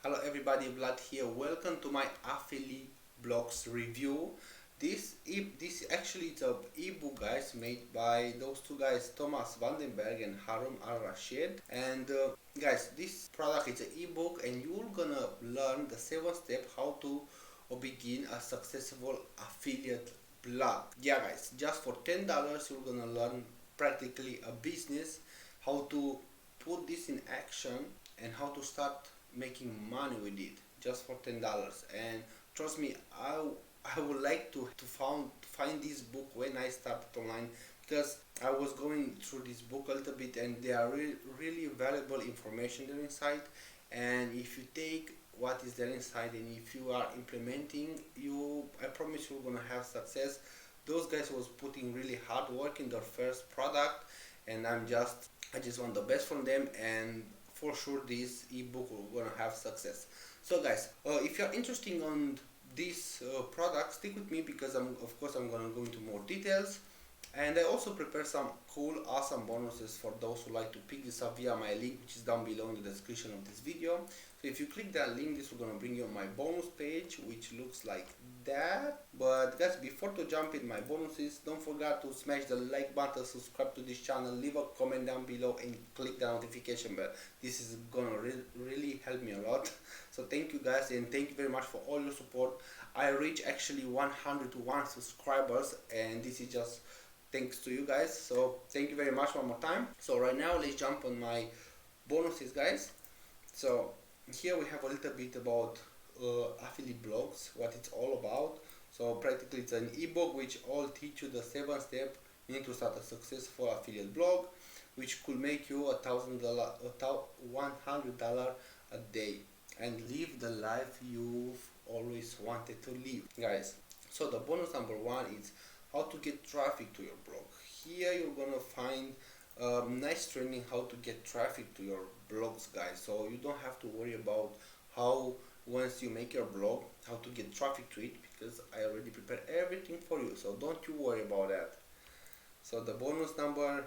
Hello everybody, Vlad here. Welcome to my Affiliblogz review. This actually is a ebook, guys, made by those two guys, Thomas Vandenberg and Harun Al Rashid. And guys, this product is an ebook, and you're gonna learn the 7 step how to begin a successful affiliate blog. Yeah, guys, just for $10, you're gonna learn practically a business, how to put this in action, and how to start making money with it just for $10. And trust me, I would like to find this book when I started online, because I was going through this book a little bit, and there are really valuable information there inside. And if you take what is there inside and if you are implementing, I promise you're gonna have success. Those guys was putting really hard work in their first product, and I just want the best from them, and for sure this ebook will gonna have success. So guys, if you're interested on this product, stick with me, because I'm gonna go into more details. And I also prepare some cool, awesome bonuses for those who like to pick this up via my link, which is down below in the description of this video. So if you click that link, this will gonna bring you on my bonus page, which looks like that. But guys, before to jump in my bonuses, don't forget to smash the like button, subscribe to this channel, leave a comment down below, and click the notification bell. This is gonna really help me a lot. So thank you guys, and thank you very much for all your support. I reached actually 101 subscribers, and this is just thanks to you guys. So thank you very much one more time. So right now let's jump on my bonuses, guys. So here we have a little bit about Affiliblogz, what it's all about. So practically it's an ebook which all teach you the 7 step you need to start a successful affiliate blog, which could make you $100 a day and live the life you've always wanted to live, guys. So the bonus number 1 is how to get traffic to your blog. Here you're gonna find nice training how to get traffic to your blogs, guys. So you don't have to worry about how, once you make your blog, how to get traffic to it, because I already prepared everything for you. So don't you worry about that. So the bonus number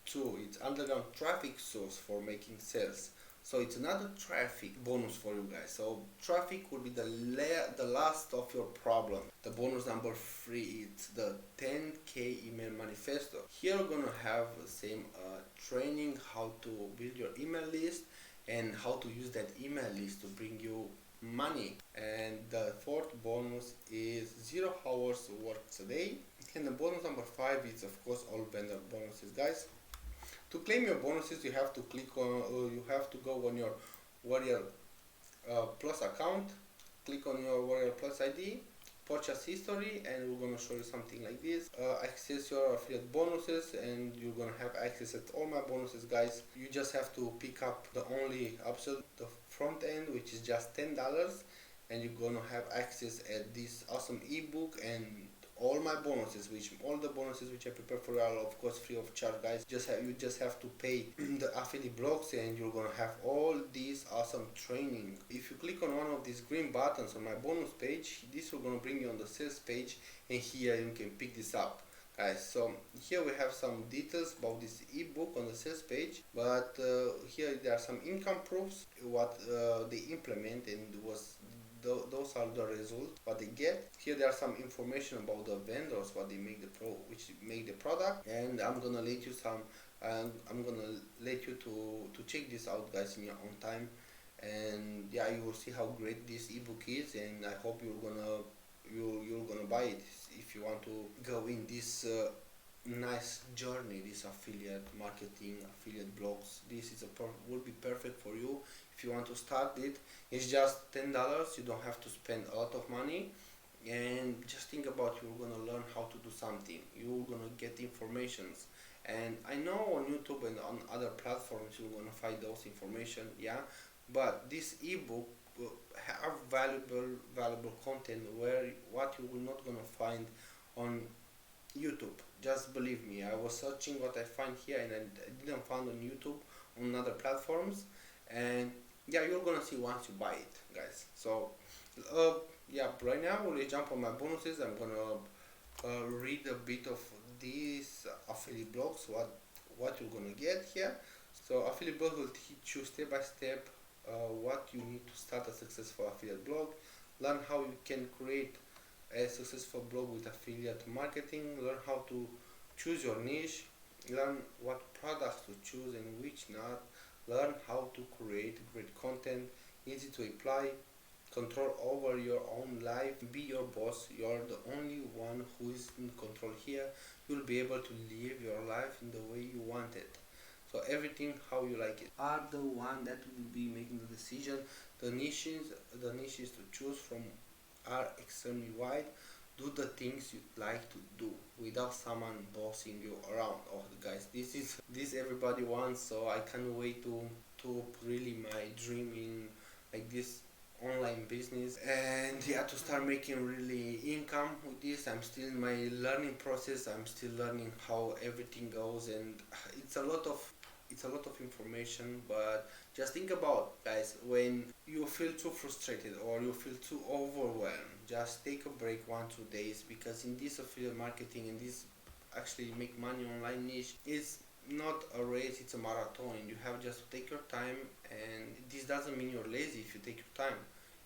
2, it's underground traffic source for making sales. So it's another traffic bonus for you guys. So traffic will be the last of your problem. The bonus number 3, it's the 10K email manifesto. Here we're gonna have the same training how to build your email list and how to use that email list to bring you money. And the 4th bonus is 0 hours worked a day. And the bonus number 5 is of course all vendor bonuses, guys. To claim your bonuses, you have to go on your Warrior Plus account, click on your Warrior Plus ID, purchase history, and we're gonna show you something like this. Access your affiliate bonuses, and you're gonna have access at all my bonuses, guys. You just have to pick up the only option, the front end, which is just $10, and you're gonna have access at this awesome ebook and all my bonuses, all the bonuses which I prepare for you are of course free of charge, guys. You just have to pay the Affiliblogz, and you're gonna have all these awesome training. If you click on one of these green buttons on my bonus page, this will gonna bring you on the sales page, and here you can pick this up, guys. So here we have some details about this ebook on the sales page, but here there are some income proofs what they implement, and those are the results what they get. Here there are some information about the vendors what they make which make the product, and I'm gonna let you to check this out, guys, in your own time. And yeah, you will see how great this ebook is, and I hope you're gonna buy it if you want to go in this nice journey, this affiliate marketing, affiliate blogs. This is will be perfect for you if you want to start it. It's just $10. You don't have to spend a lot of money, and just think about, you're gonna learn how to do something, you're gonna get informations. And I know on YouTube and on other platforms you're gonna find those information, yeah, but this ebook will have valuable content what you will not gonna find on YouTube. Just believe me, I was searching what I find here, and I didn't find on YouTube, on other platforms. And yeah, you're gonna see once you buy it, guys. So yeah, right now we'll jump on my bonuses. I'm gonna read a bit of these Affiliblogz, what you're gonna get here. So Affiliblogz will teach you step by step what you need to start a successful affiliate blog, learn how you can create a successful blog with affiliate marketing, learn how to choose your niche, learn what products to choose and which not, learn how to create great content, easy to apply, control over your own life, be your boss, you're the only one who is in control here. You'll be able to live your life in the way you want it. So everything how you like it are the one that will be making the decision. The niches to choose from are extremely wide. Do the things you like to do without someone bossing you around. Oh guys, this everybody wants, so I can't wait to really my dream in like this online business, and yeah, to start making really income with this. I'm still in my learning process. I'm still learning how everything goes, and it's a lot of information. But just think about, guys, when you feel too frustrated or you feel too overwhelmed, just take a break 1-2 days, because in this affiliate marketing, in this actually make money online niche, is not a race, it's a marathon. You have just to take your time, and this doesn't mean you're lazy if you take your time.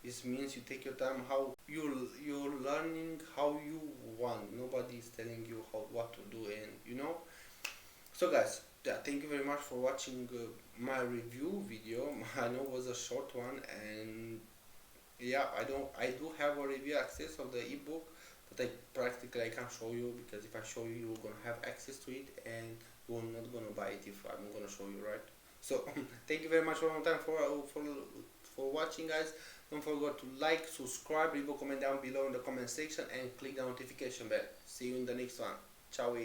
This means you take your time, how you're learning how you want. Nobody is telling you what to do, and so guys, yeah, thank you very much for watching my review video. I know it was a short one, and yeah, I do have a review access of the ebook, but I can't show you, because if I show you, you're gonna have access to it, and you're not gonna buy it if I'm gonna show you, right? So thank you very much one more time for watching, guys. Don't forget to like, subscribe, leave a comment down below in the comment section, and click the notification bell. See you in the next one. Ciao.